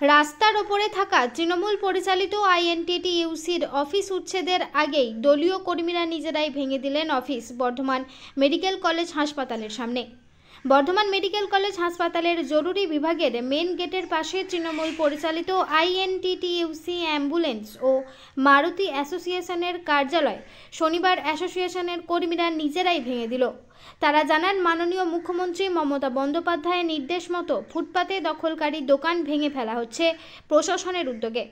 রাস্তার ওপরে থাকা তৃণমূল পরিচালিত আইএনটিটিইউসির অফিস উচ্ছেদের আগেই দলীয় কর্মীরা নিজেরাই ভেঙে দিলেন অফিস বর্ধমান মেডিকেল কলেজ হাসপাতালের সামনে। বর্ধমান মেডিকেল কলেজ হাসপাতালের জরুরি বিভাগের মেন গেটের পাশে তৃণমূল পরিচালিত আইএনটিটিইউসি অ্যাম্বুলেন্স ও মারুতি অ্যাসোসিয়েশনের কার্যালয় শনিবার অ্যাসোসিয়েশনের কর্মীরা নিজেরাই ভেঙে দিল। তারা জানান, মাননীয় মুখ্যমন্ত্রী মমতা বন্দ্যোপাধ্যায়ের নির্দেশ মতো ফুটপাতে দখলকারী দোকান ভেঙে ফেলা হচ্ছে প্রশাসনের উদ্যোগে।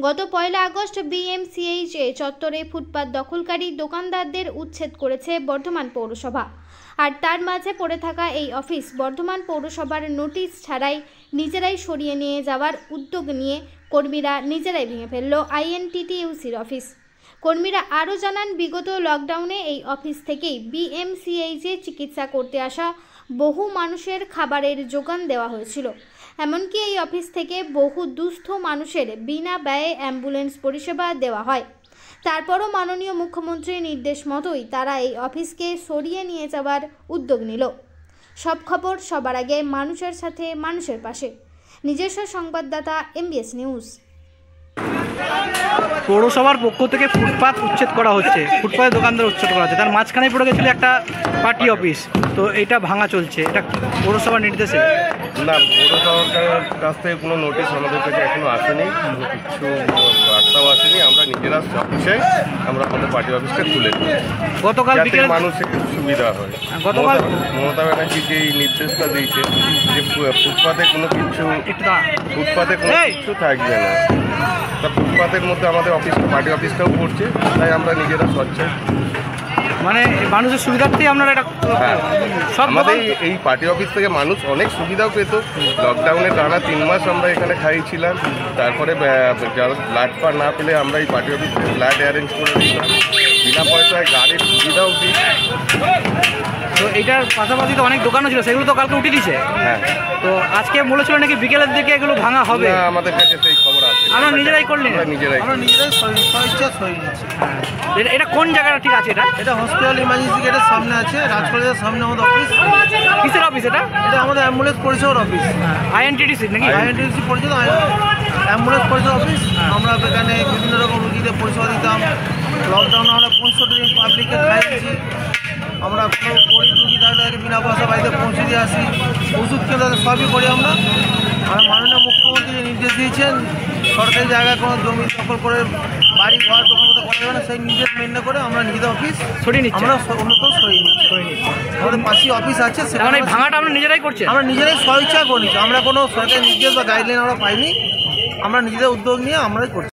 গত 1 আগস্ট বিএমসিএইচ চত্বরে ফুটপাত দখলকারী দোকানদারদের উচ্ছেদ করেছে বর্ধমান পৌরসভা। আর তার মাঝে পড়ে থাকা এই অফিস বর্ধমান পৌরসভার নোটিশ ছাড়াই নিজেরাই সরিয়ে নিয়ে যাওয়ার উদ্যোগ নিয়ে কর্মীরা নিজেরাই ভেঙে ফেলল আইএনটিটিইউসির অফিস। কর্মীরা আরও জানান, বিগত লকডাউনে এই অফিস থেকেই বিএমসিএইচে চিকিৎসা করতে আসা বহু মানুষের খাবারের যোগান দেওয়া হয়েছিল। এমনকি এই অফিস থেকে বহু দুস্থ মানুষের বিনা ব্যয়ে অ্যাম্বুলেন্স পরিষেবা দেওয়া হয়। তারপরও মাননীয় মুখ্যমন্ত্রীর নির্দেশ মতোই তারা এই অফিসকে সরিয়ে নিয়ে যাওয়ার উদ্যোগ নিল। সব খবর সবার আগে মানুষের সাথে মানুষের পাশে। নিজস্ব সংবাদদাতা এমবিএস নিউজ। পৌরসভার পক্ষ থেকে ফুটপাত উচ্ছেদ করা হচ্ছে, ফুটপাতের দোকানদার উচ্ছেদ করা হচ্ছে, তার মাঝখানে পড়ে গেছিল একটা পার্টি অফিস, তো এটা ভাঙা চলছে, এটা পৌরসভার নির্দেশে? না, পৌরসভার কাছ থেকে কোনো নোটিশ আমাদের কাছে এখনো আসেনি, কিছু বার্তাও আসেনি। আমরা নিজেরা সবচে আমরা কোনো পার্টি অফিসকে তুলে দিই গতকাল বিকেলে মানুষের সুবিধা হয়। গতকাল মমতা ব্যানার্জি যে নির্দেশটা দিয়েছে যে ফুটপাতে কোনো কিছু থাকবে না, তা ফুটপাতের মধ্যে আমাদের পার্টি অফিসটাও পড়ছে, তাই আমরা নিজেরা স্বচ্ছ মানে মানুষের সুবিধার্থেই আপনারা এটা সব আমাদের এই পার্টি অফিস থেকে মানুষ অনেক সুবিধাও পেত। লকডাউনে টানা 3 মাস আমরা এখানে খাইয়েছিলাম, তারপরে যারা ব্লাড পার না পেলে আমরা এই পার্টি অফিস থেকে ব্লাড অ্যারেঞ্জ করে দিলাম, বিনা পয়সায় গাড়ির সুবিধাও দিই। তো এইটার পাশাপাশি তো অনেক দোকানও ছিল, সেগুলো তো কালকে উঠে দিয়েছে। হ্যাঁ, তো আজকে বলেছিল নাকি বিকেলের দিকে এগুলো ভাঙা হবে। আমাদের কাছে সেই খবর আছে। আমরা নিজেরাই করলেন? আমরা নিজেরাই স্বেচ্ছা সই নিচ্ছি। এটা কোন জায়গাটা ঠিক আছে? এটা হসপিটাল ইমার্জেন্সি গেটের সামনে আছে, রাজকলেজের সামনে আমাদের অফিস। কিসের অফিস এটা? এটা আমাদের অ্যাম্বুলেন্স পরিষেবার অফিস। আইএনটিটিসি নাকি? আইএনটিটিসি পরিষদ অ্যাম্বুলেন্স পরিষেবার অফিস। আমরা এখানে বিভিন্ন রকম রুগীদের পরিষেবা দিতাম। লকডাউনে আমরা 65 দিন পাবলিককে খাইয়েছি। আমরা কোনো গরিব রুগী থাকলে বিনা পয়সা বাড়িতে পৌঁছে দিয়ে আসি, ওষুধ কেন্দ্র সবই করি আমরা। আর মাননীয় মুখ্যমন্ত্রী নির্দেশ দিয়েছেন সরকারি জায়গায় কোনো জমি দখল করে বাড়ি ঘর দোকান মতো করা যাবে না, সেই নির্দেশ মেনে করে আমরা নিজেদের অফিস সরিয়ে নিচ্ছি, আমরা উন্নত সরিয়ে নিচ্ছি। আমাদের পাশেই অফিস আছে, সেখানে ভাঙাটা আমরা নিজেরাই করছি, আমরা নিজেরাই স্বেচ্ছা করি। আমরা কোনো সরকারি নির্দেশ বা গাইডলাইন আমরা পাইনি, আমরা নিজেদের উদ্যোগ নিয়ে আমরাই করছি।